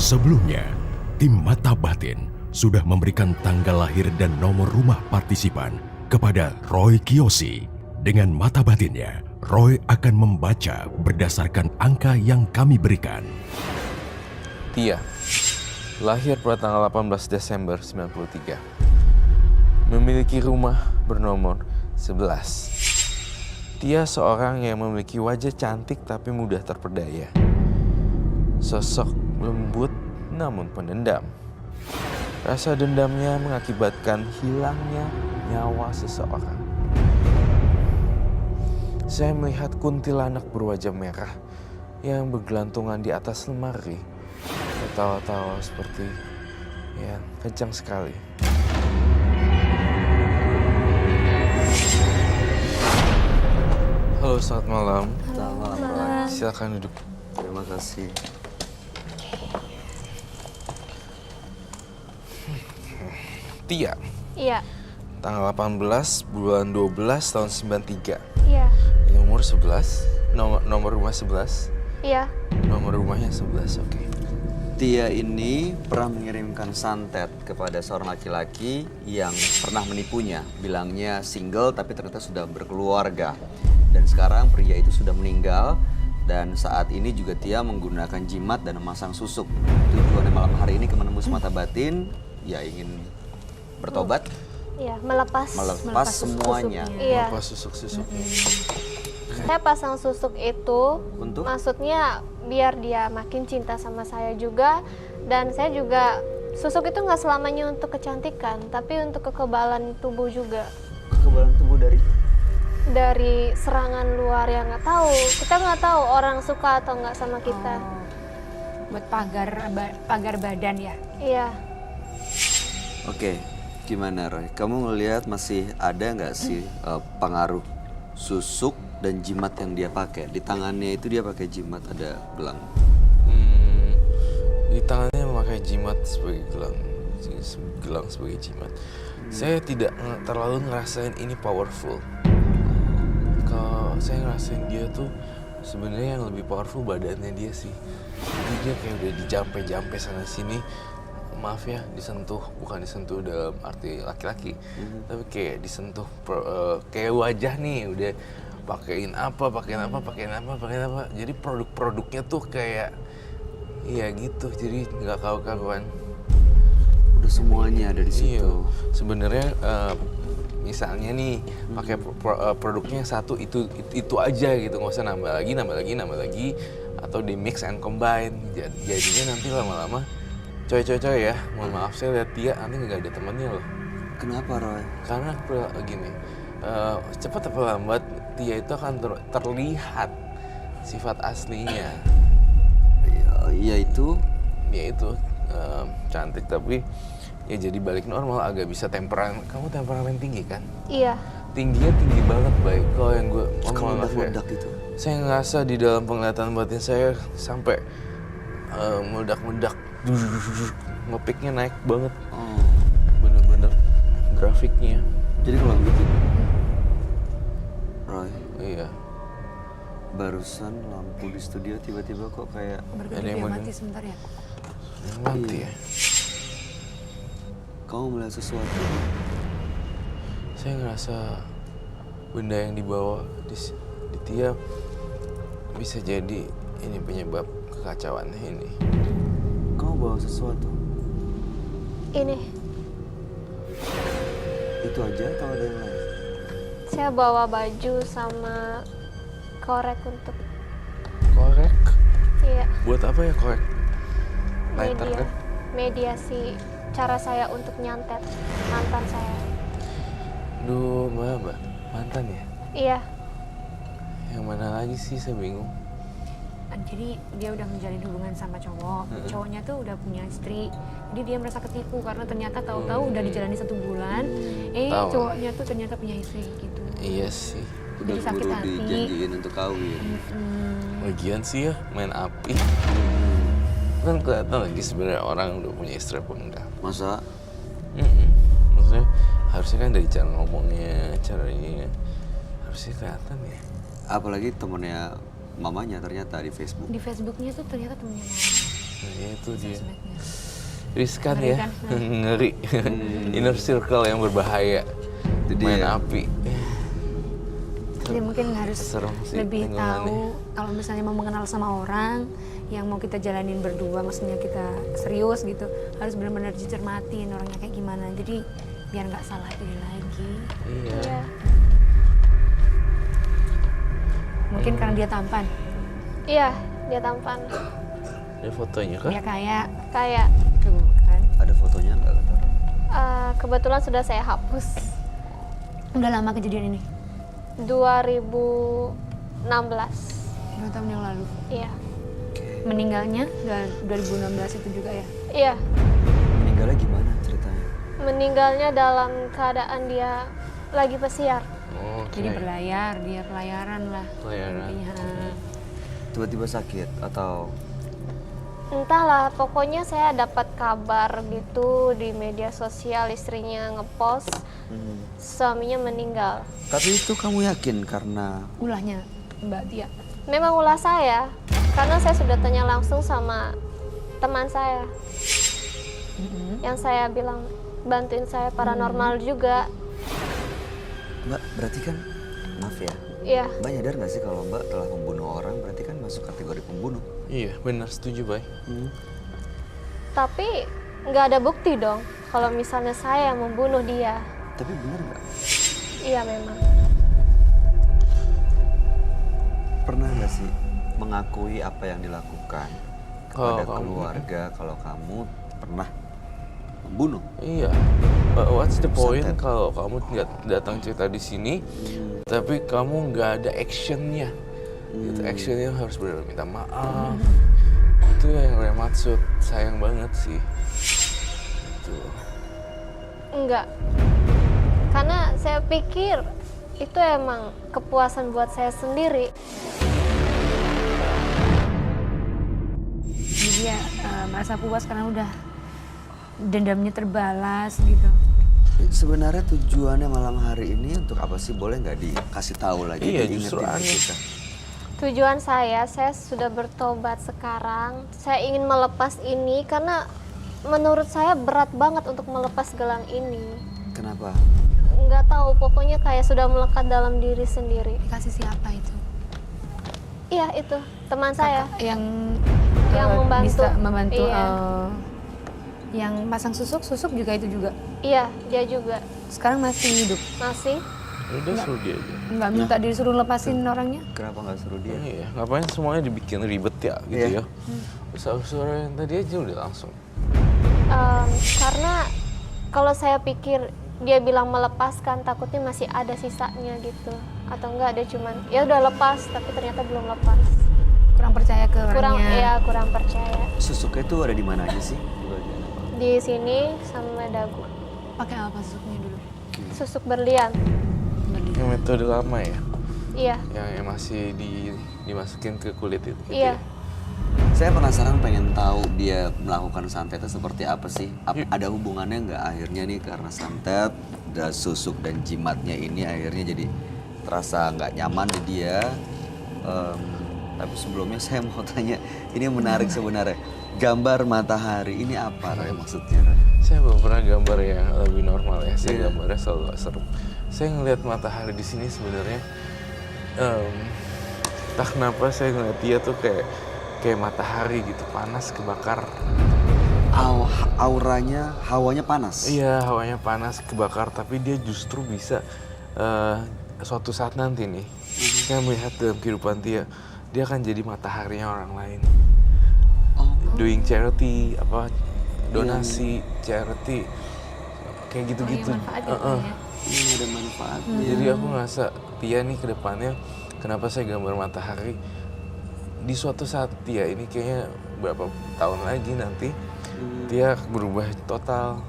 Sebelumnya, tim Mata Batin sudah memberikan tanggal lahir dan nomor rumah partisipan kepada Roy Kiyoshi. Dengan mata batinnya, Roy akan membaca berdasarkan angka yang kami berikan. Tia, lahir pada tanggal 18 Desember 93. Memiliki rumah bernomor 11. Tia seorang yang memiliki wajah cantik tapi mudah terpedaya. Sosok lembut namun pendendam. Rasa dendamnya mengakibatkan hilangnya nyawa seseorang. Saya melihat kuntilanak berwajah merah yang bergelantungan di atas lemari. Tertawa-tawa seperti ya kencang sekali. Halo, selamat malam. Selamat malam. Silakan duduk. Terima kasih. Tia. Iya. Tanggal 18 bulan 12 tahun 93. Iya. Nomor 11. Nomor rumah 11. Iya. Nomor rumahnya 11, oke. Tia ini pernah mengirimkan santet kepada seorang laki-laki yang pernah menipunya. Bilangnya single tapi ternyata sudah berkeluarga. Dan sekarang pria itu sudah meninggal. Dan saat ini juga Tia menggunakan jimat dan memasang susuk. Tujuannya malam hari ini ke menembus mata batin. Ya ingin bertobat. Iya, melepas Semuanya. Iya. Melepas susuk-susuk. Saya pasang susuk itu Untuk? maksudnya biar dia makin cinta sama saya juga, dan saya juga susuk itu nggak selamanya untuk kecantikan, tapi untuk kekebalan tubuh juga. Kekebalan tubuh Dari serangan luar yang kita nggak tahu orang suka atau nggak sama kita. Buat pagar badan ya. Iya. Oke, gimana Roy? Kamu ngelihat masih ada nggak sih pengaruh susuk dan jimat yang dia pakai? Di tangannya itu dia pakai jimat, ada gelang. Di tangannya memakai jimat sebagai gelang sebagai jimat. Saya tidak terlalu ngerasain ini powerful. Kalau saya ngerasain dia tuh sebenarnya yang lebih powerful badannya dia sih. Jadi dia kayak udah dijampe-jampe sana sini. Maaf ya, disentuh, bukan disentuh dalam arti laki-laki, tapi kayak disentuh kayak wajah nih, udah pakein apa. Jadi produk-produknya tuh kayak iya gitu, jadi nggak karu-karuan. Udah semuanya ada di situ. Iya. Sebenarnya misalnya nih pakai produknya satu itu aja gitu, nggak usah nambah lagi, atau di mix and combine. Jadinya nanti lama-lama coy ya, mohon maaf saya lihat Tia nanti nggak ada temennya loh. Kenapa Roy? Karena gini, cepat atau lambat Tia itu akan terlihat sifat aslinya. Ya itu. Ya itu cantik tapi ya jadi balik normal, agak bisa temperamen. Kamu temperamen tinggi kan? Iya. Tingginya tinggi banget, baik. Kalau yang gue Meledak itu. saya ngerasa di dalam penglihatan batin saya sampai meledak-meledak, ngepiknya naik banget. Bener-bener grafiknya. Jadi kalau gitu Roy, Iya. barusan lampu di studio tiba-tiba kok kayak Berarti Ada yang dia mau mati sebentar ya. Mati ya. kamu melihat sesuatu. Saya ngerasa benda yang dibawa di Tia bisa jadi ini penyebab kekacauannya ini. Kamu bawa sesuatu. Ini Itu aja atau ada yang lain? saya bawa baju sama korek untuk Korek? iya Buat apa ya korek? Lighter kan? mediasi cara saya untuk nyantet mantan saya. Duh, Mbak, mantan ya? Iya. Yang mana lagi sih, saya bingung. Jadi dia udah menjalin hubungan sama cowok. Cowoknya tuh udah punya istri. Jadi dia merasa ketipu karena ternyata tahu-tahu udah dijalani 1 bulan. Tahu. Cowoknya tuh ternyata punya istri gitu. Iya sih. Udah Jadi sakit keburu hati. dijanjiin untuk kawin. Lagian sih ya, main api. Kan kelihatan lagi sebenarnya orang udah punya istri apa enggak. Masa? Maksudnya harusnya kan dari cara ngomongnya, caranya harusnya kelihatan ya. Apalagi temennya mamanya ternyata di Facebook. Di Facebooknya tuh ternyata temennya mama. Ya, itu dia. sosmednya. Riskan Ngeri ya, kan? ngeri. Inner circle yang berbahaya. Itu Main dia. api. Jadi mungkin harus Serem sih lebih lingkungannya. tahu kalau misalnya mau mengenal sama orang yang mau kita jalanin berdua, maksudnya kita serius gitu, harus benar-benar dicermatin orangnya kayak gimana. Jadi biar nggak salah pilih lagi. Iya. Iya. Mungkin karena dia tampan, Iya, dia tampan. Ada fotonya kah? dia kaya, Kayak tuh kan. Ada fotonya nggak kata? kebetulan sudah saya hapus. Udah lama kejadian ini, 2016. 2 tahun yang lalu. Iya. Meninggalnya udah 2016 itu juga ya. Iya. Meninggalnya gimana ceritanya? Meninggalnya dalam keadaan dia lagi pesiar. Oh, Jadi berlayar, dia pelayaran lah. Pelayaran. Intinya. Tiba-tiba sakit atau Entahlah, pokoknya saya dapat kabar gitu di media sosial istrinya ngepost suaminya meninggal. tapi itu kamu yakin karena Ulahnya Mbak Tia. Memang ulah saya, karena saya sudah tanya langsung sama teman saya. Yang saya bilang bantuin saya paranormal juga. Mbak berarti kan maaf ya, Iya, Mbak nyadar nggak sih kalau Mbak telah membunuh orang berarti kan masuk kategori pembunuh? Iya, benar setuju, Bay. tapi nggak ada bukti dong kalau misalnya saya yang membunuh dia. Tapi benar nggak? Iya memang. Pernah nggak sih mengakui apa yang dilakukan kepada Kalau kamu- keluarga kalau kamu pernah membunuh? Iya. What's the point Santet. kalau kamu nggak datang cerita di sini, tapi kamu nggak ada actionnya? Gitu, actionnya harus benar minta maaf. Itu yang saya maksud. Sayang banget sih. Itu. Enggak. Karena saya pikir itu emang kepuasan buat saya sendiri. Jadi dia merasa puas karena udah dendamnya terbalas gitu. Sebenarnya tujuannya malam hari ini untuk apa sih? Boleh nggak dikasih tahu lagi? Iya, Diingetin justru ke aneh. kita. Tujuan saya sudah bertobat sekarang. Saya ingin melepas ini karena menurut saya berat banget untuk melepas gelang ini. Kenapa? Nggak tahu, pokoknya kayak sudah melekat dalam diri sendiri. Dikasih siapa itu? Iya itu, teman saya. Yang Yang membantu. bisa membantu Iya. yang pasang susuk juga itu juga. Iya, dia juga Sekarang masih hidup. masih. Udah suruh dia aja. Nggak minta disuruh lepasin orangnya. Kenapa nggak suruh dia? Iya, ngapain semuanya dibikin ribet ya Iya. gitu ya. Usaha-usaha yang tadi aja udah langsung. Karena kalau saya pikir dia bilang melepaskan, takutnya masih ada sisanya gitu. Atau enggak, ada cuman ya udah lepas tapi ternyata belum lepas. Kurang percaya ke Kurang orangnya. kurang percaya. Susuknya itu ada di mana aja sih? Di bagian apa? Di sini sama dagu. Pakai apa susuknya dulu? Susuk berlian. Yang metode lama ya, Iya, yang masih dimasukin ke kulit itu. Gitu iya. ya? Saya penasaran pengen tahu dia melakukan santet itu seperti apa sih? Ada hubungannya nggak akhirnya nih karena santet, dan susuk dan jimatnya ini akhirnya jadi terasa nggak nyaman di dia. Tapi sebelumnya saya mau tanya, ini menarik sebenarnya. Gambar matahari ini apa Ray, maksudnya? Ray? Saya belum pernah gambar yang lebih normal ya. Saya Iya. gambarnya selalu serem. Saya ngelihat matahari di sini sebenarnya, entah kenapa saya ngeliat dia tuh kayak matahari gitu, panas, kebakar. Auranya, hawanya panas. Iya, hawanya panas, kebakar, tapi dia justru bisa suatu saat nanti nih, saya melihat dalam kehidupan dia akan jadi mataharinya orang lain. Oh, Doing charity, donasi, charity, kayak gitu-gitu. Yang manfaat gitu ya. ini ada manfaatnya. Jadi aku ngerasa Tia nih ke depannya, kenapa saya gambar matahari, di suatu saat Tia ini kayaknya berapa tahun lagi nanti, Tia berubah total.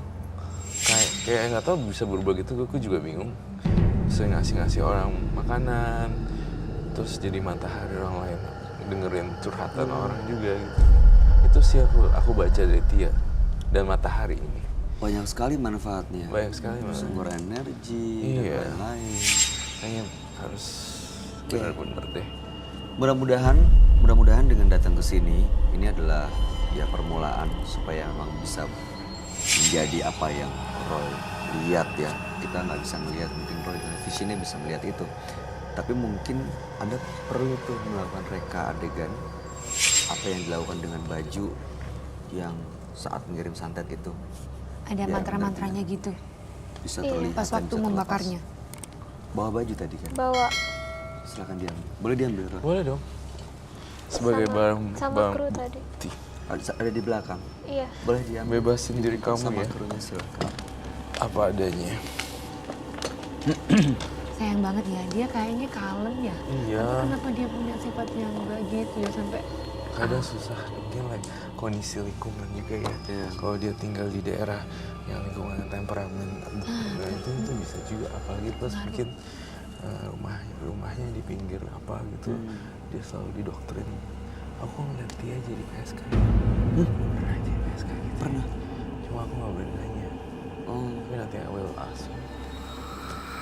Kayak nggak tahu bisa berubah gitu, aku juga bingung. Bisa ngasih orang makanan, terus jadi matahari orang lain, dengerin curhatan orang juga gitu. Itu sih aku baca dari Tia dan matahari ini. Banyak sekali manfaatnya. Banyak sekali malah. Sumber energi Iya. dan lain-lain. Kayaknya harus benar-benar deh. Mudah-mudahan dengan datang ke sini, ini adalah ya permulaan supaya memang bisa menjadi apa yang Roy lihat ya. Kita nggak bisa melihat, mungkin Roy dengan visionnya bisa melihat itu. Tapi mungkin Anda perlu tuh melakukan reka adegan apa yang dilakukan dengan baju yang saat mengirim santet itu. Ada Ya, mantra-mantranya benar-benar. gitu. Bisa Iya. terlihat. Pas dan waktu bisa terlepas. membakarnya. Bawa baju tadi kan? Bawa Silakan diambil. Boleh diambil, Roy? Boleh dong. Sebagai sama kru tadi. bukti. Ada di belakang. Iya. Boleh diambil. Bebasin diri kamu Sama ya. krunya silakan. Apa adanya. Sayang banget ya, dia kayaknya kalem ya. Iya. Tapi kenapa dia punya sifat yang enggak gitu ya sampai Kadang susah, mungkin like kondisi lingkungan juga ya. Iya. Kalau dia tinggal di daerah yang lingkungan temperamen, nah itu bisa juga. Apalagi plus mungkin rumahnya di pinggir apa gitu, dia selalu didoktrin. Aku ngeliat dia jadi PSK. Pernah jadi PSK gitu. Pernah? Cuma aku nggak berani nanya. Oh. Tapi nanti I will ask.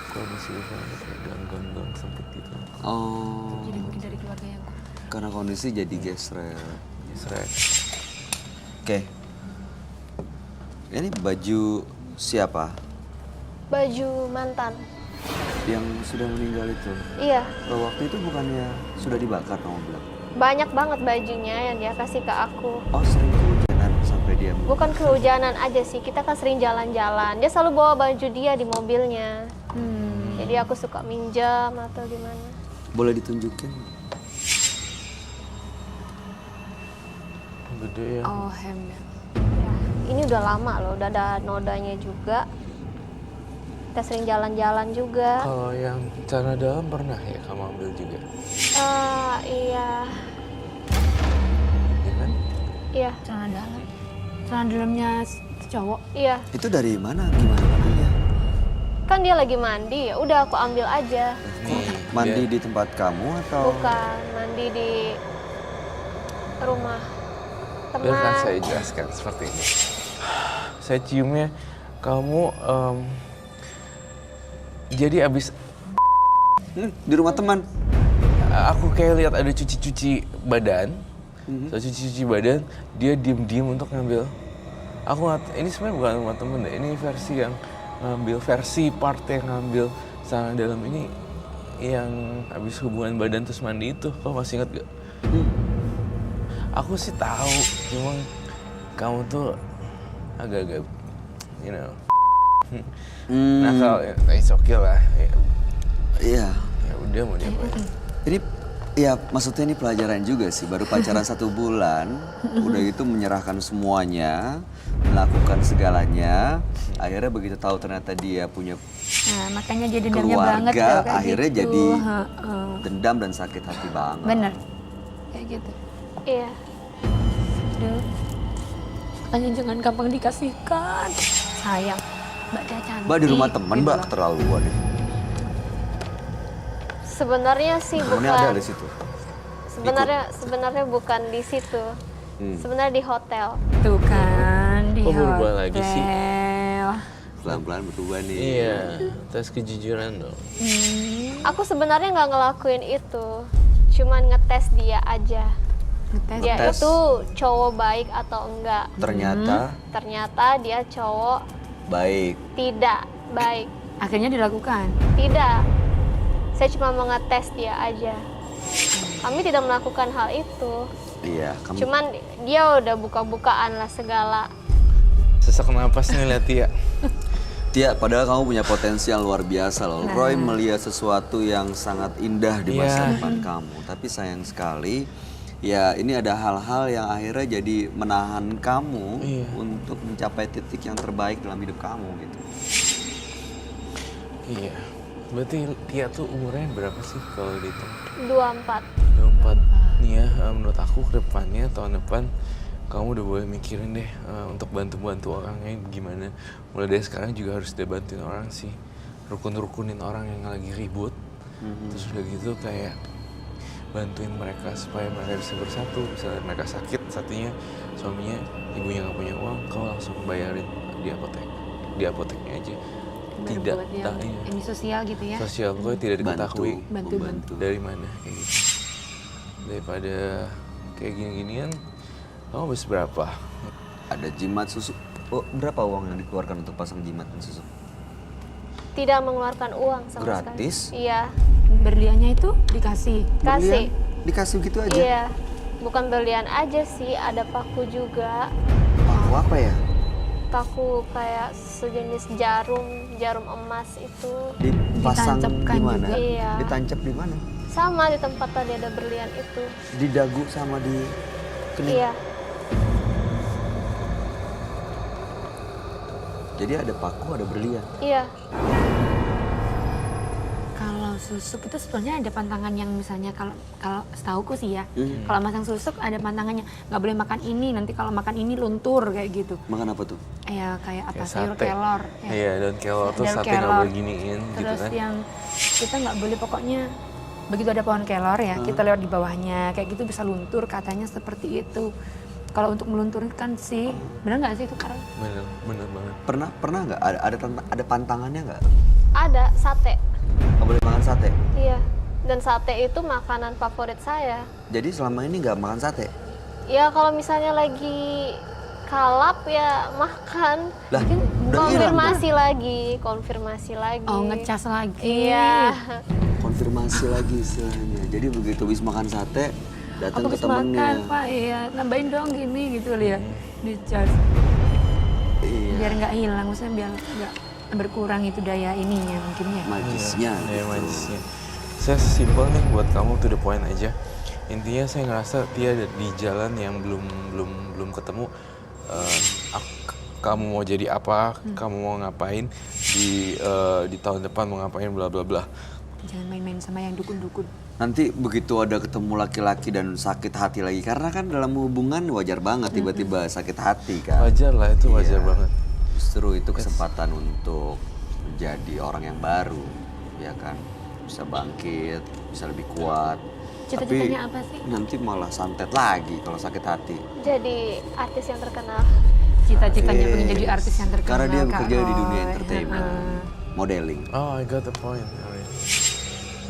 Kalau masih kayak gang-gang sempit gitu. Oh. jadi mungkin dari keluarga yang kuat. Karena kondisi jadi gesrek. Israel. Oke. Ini baju siapa? Baju mantan. Yang sudah meninggal itu. Iya. Waktu itu bukannya sudah dibakar kamu bilang? Banyak banget bajunya yang dia kasih ke aku. Oh, sering kehujanan sampai dia. Bukan kehujanan aja sih, kita kan sering jalan-jalan. Dia selalu bawa baju dia di mobilnya. Jadi aku suka minjam atau gimana. Boleh ditunjukin? Gede ya. Oh, hemnya. Ya, ini udah lama loh, udah ada nodanya juga. Kita sering jalan-jalan juga. Kalau yang celana dalam pernah ya kamu ambil juga? Iya, Ya kan? iya, Celana dalam. Celana dalamnya cowok. iya. Itu dari mana? Gimana mandinya? Kan dia lagi mandi, ya udah aku ambil aja. Nih, Mandi dia- di tempat kamu atau? Bukan mandi di rumah Biarkan teman. saya jelaskan seperti ini. Saya ciumnya kamu jadi abis Di rumah teman. aku kayak lihat ada cuci-cuci badan. So cuci-cuci badan, dia diem-diem untuk ngambil. Aku ini sebenarnya bukan rumah temen deh. Ini versi yang ngambil, versi part yang ngambil celana dalam ini yang habis hubungan badan terus mandi itu. Kau masih ingat gak? Aku sih tahu, cuma kamu tuh agak-agak, you know, nakal. It's okay lah. Iya. Ya udah mau diapain. Ini ya maksudnya ini pelajaran juga sih. Baru pacaran 1 bulan, udah itu menyerahkan semuanya, melakukan segalanya. Akhirnya begitu tahu ternyata dia punya Nah, makanya dia dendamnya banget keluarga, kalau kayak akhirnya gitu. jadi Heeh. dendam dan sakit hati banget. Bener. Kayak gitu. Iya. Aduh. Makanya jangan gampang dikasihkan. Sayang. Mbak dia cantik. Mbak di rumah teman, Dia Mbak bilang, keterlaluan ya. Sebenarnya sih Temennya ada bukan. di situ. Sebenarnya bukan di situ. Sebenarnya di hotel. Tuh kan di Kok berubah hotel. lagi sih? Pelan-pelan berubah nih. Iya, tes kejujuran dong. Aku sebenarnya nggak ngelakuin itu, cuman ngetes dia aja. Ngetes. Dia Ngetes. itu cowok baik atau enggak. Ternyata Ternyata dia cowok baik. tidak baik. Akhirnya dilakukan. Tidak. Saya cuma mau ngetes dia aja. Kami tidak melakukan hal itu. Iya, kamu Cuman dia udah buka-bukaan lah segala. Sesak napas nih lihat ya. Tia, padahal kamu punya potensi yang luar biasa loh. Roy melihat sesuatu yang sangat indah di masa Iya. depan kamu. Tapi sayang sekali, ya ini ada hal-hal yang akhirnya jadi menahan kamu Iya. untuk mencapai titik yang terbaik dalam hidup kamu gitu. Iya. Berarti Tia tuh umurnya berapa sih kalau dihitung? 24. 24. Nih ya, menurut aku ke depannya tahun depan kamu udah boleh mikirin deh untuk bantu-bantu orangnya gimana. Mulai dari sekarang juga harus udah bantuin orang sih. Rukun-rukunin orang yang lagi ribut. Terus udah gitu kayak bantuin mereka supaya mereka bisa bersatu. Misalnya mereka sakit, satunya suaminya, ibunya nggak punya uang, kau langsung bayarin di apotek. Di apoteknya aja. Tidak Berbuat yang iya. ini sosial gitu ya. Sosial gue tidak diketahui Bantu. dari mana kayak gitu. Daripada kayak gini-ginian Kamu habis berapa? Ada jimat susuk. Oh, berapa uang yang dikeluarkan untuk pasang jimat dan susuk? Tidak mengeluarkan uang sama Gratis? sekali. Iya, Berliannya itu dikasih. kasih. Berlian? Dikasih gitu aja? Iya, bukan berlian aja sih, ada paku juga. Paku apa ya? Paku kayak sejenis jarum emas itu. Dipasang Ditancapkan di mana? juga. Iya. Ditancap di mana? Sama di tempat tadi ada berlian itu. Di dagu sama di kening? Iya, Jadi ada paku, ada berlian. iya. Kalau susuk itu sebetulnya ada pantangan yang misalnya kalau setauku sih ya, kalau masang susuk ada pantangannya, nggak boleh makan ini, nanti kalau makan ini luntur kayak gitu. Makan apa tuh? Ya kayak apa, Kayak sayur sate. kelor. Ya. Iya, daun kelor tuh Daun sate nggak kelor. boleh giniin gitu Terus kan. yang kita nggak boleh pokoknya begitu ada pohon kelor ya, kita lewat di bawahnya kayak gitu bisa luntur, katanya seperti itu. Kalau untuk melunturkan sih, benar nggak sih itu Karol? Bener banget. Pernah nggak ada pantangannya nggak? Ada sate. Nggak boleh makan sate. Iya. Dan sate itu makanan favorit saya. Jadi selama ini nggak makan sate? Ya kalau misalnya lagi kalap ya makan. Lah, udah hilang. Konfirmasi lagi. Oh ngecas lagi. Iya. Konfirmasi lagi istilahnya. Jadi begitu habis makan sate, datang Aku ke habis makan temennya. Pak, iya nambahin dong gini gitu lihat dicas. Iya. Biar nggak hilang, maksudnya biar nggak berkurang itu daya ininya mungkin ya. Majisnya. Iya, gitu. majisnya. Saya simpel nih buat kamu to the point aja. Intinya saya ngerasa dia ada di jalan yang belum ketemu. Kamu mau jadi apa? Kamu mau ngapain di tahun depan mau ngapain? Bla bla bla. Jangan main-main sama yang dukun-dukun. Nanti begitu ada ketemu laki-laki dan sakit hati lagi, karena kan dalam hubungan wajar banget tiba-tiba sakit hati kan. Wajar lah, itu wajar Iya. banget. Justru itu kesempatan untuk menjadi orang yang baru, ya kan? Bisa bangkit, bisa lebih kuat. Cita-citanya Tapi apa sih? nanti malah santet lagi kalau sakit hati. Jadi artis yang terkenal. Cita-citanya pengen jadi artis yang terkenal. Karena dia Kak bekerja di dunia Roy. entertainment, modeling. Oh, I got the point.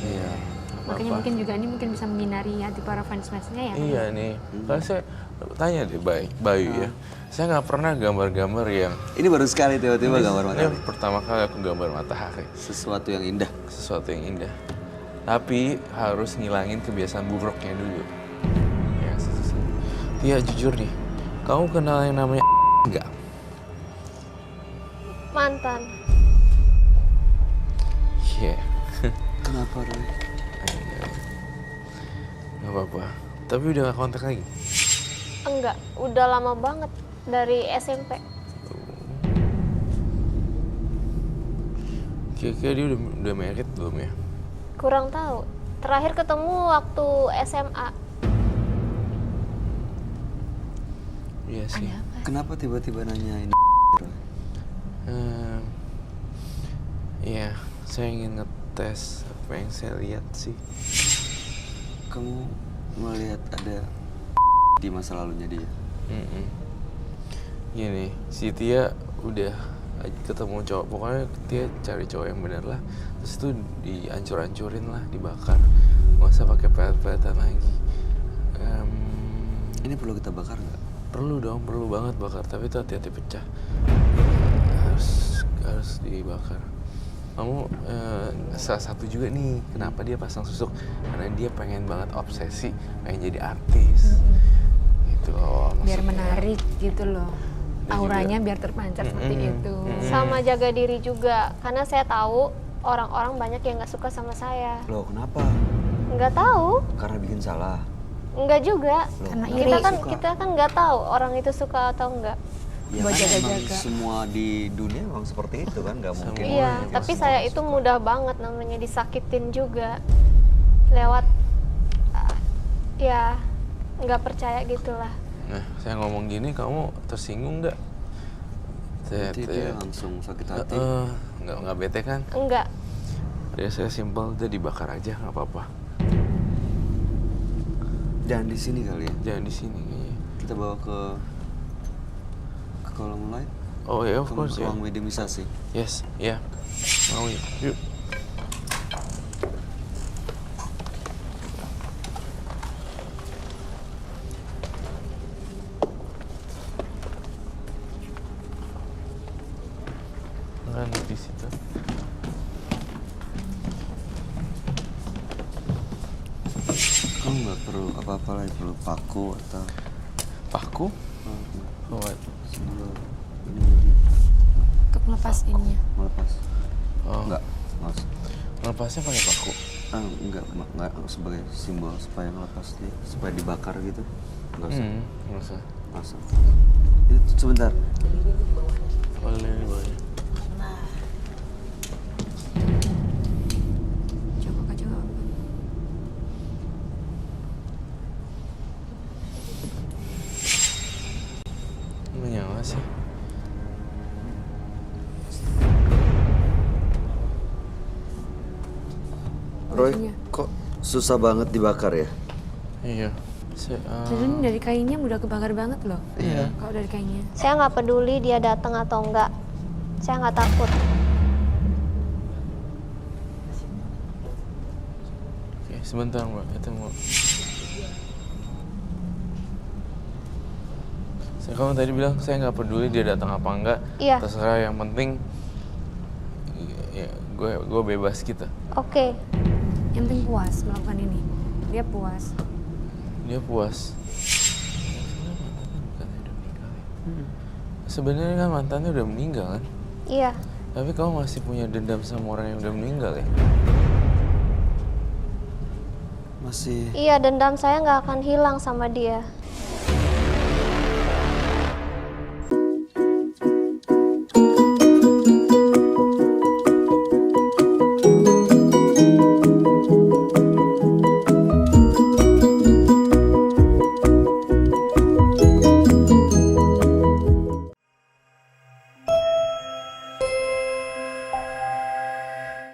Iya. Makanya apa-apa. mungkin juga ini mungkin bisa menyinari hati para fans-fansnya ya. Iya nih. Kalau saya tanya deh Bayu ya. Saya nggak pernah gambar-gambar yang Ini baru sekali tiba-tiba gambar ini matahari. pertama kali aku gambar matahari. Sesuatu yang indah. Sesuatu yang indah. Tapi harus ngilangin kebiasaan buruknya dulu. Ya, Tia jujur nih. Kamu kenal yang namanya enggak? Mantan. Iya. Kenapa, Roy? Gak apa-apa. Tapi udah gak kontak lagi? Enggak, udah lama banget dari SMP. Kira-kira dia udah married belum ya? Kurang tahu. Terakhir ketemu waktu SMA. Iya sih. Ada apa? Kenapa tiba-tiba nanya ini? Iya, saya ingin ngetes apa yang saya lihat sih. Kamu melihat ada di masa lalunya dia? Gini, si Tia udah ketemu cowok, pokoknya Tia cari cowok yang bener lah. Terus itu dihancur-hancurin lah, dibakar. Nggak usah pakai pelet-peletan lagi. Ini perlu kita bakar nggak? Perlu dong, perlu banget bakar. Tapi itu hati-hati pecah. Harus dibakar. Kamu salah satu juga nih kenapa dia pasang susuk, karena dia pengen banget obsesi pengen jadi artis gitu loh, Biar maksudnya. menarik gitu loh. Dan Auranya juga- biar terpancar seperti itu. Sama jaga diri juga. Karena saya tahu orang-orang banyak yang nggak suka sama saya. Loh, kenapa? Nggak tahu. Karena bikin salah. Enggak juga. Loh, Karena kenapa iri. suka? Kita kan nggak tahu orang itu suka atau enggak. Ya Buat kan emang jaga-jaga. semua di dunia memang seperti itu kan, nggak mungkin. Iya, semua tapi orang saya itu suka. mudah banget namanya disakitin juga lewat ya nggak percaya gitulah. Nah, saya ngomong gini kamu tersinggung nggak? Nanti dia langsung sakit hati. Nggak bete kan? Enggak. Ya saya simpel, udah dibakar aja nggak apa-apa. Jangan di sini kali ya. Jangan di sini kayaknya. Kita bawa ke kolom light. Oh ya, of Ke course ya. ruang mediumisasi. Yes, ya. Mau ya. Yuk. Kamu nggak perlu apa-apa lagi, perlu paku atau Paku? oh, Oh, simbol ini jadi Untuk melepas ininya. melepas. oh. Enggak, usah. Melepasnya pakai paku. Enggak sebagai simbol supaya ngelepas dia, supaya dibakar gitu. Enggak usah. Nggak usah. Masa. Itu sebentar. Boleh di bawahnya. Coba Kak, coba. Menyala sih. Roy, Iya. kok susah banget dibakar ya? Iya. Jadi ini dari kainnya udah kebakar banget loh. Iya. Kalau dari kainnya. Saya nggak peduli dia datang atau enggak. Saya nggak takut. Oke, sebentar Mbak. Itu Mbak. Kamu tadi bilang saya nggak peduli dia datang apa enggak. Iya. Terserah, yang penting ya, gue bebas gitu. Oke. Yang penting puas melakukan ini. Dia puas. Dia puas. Sebenarnya kan mantannya udah meninggal kan. Iya. Tapi kamu masih punya dendam sama orang yang udah meninggal ya? Masih Iya, dendam saya nggak akan hilang sama dia.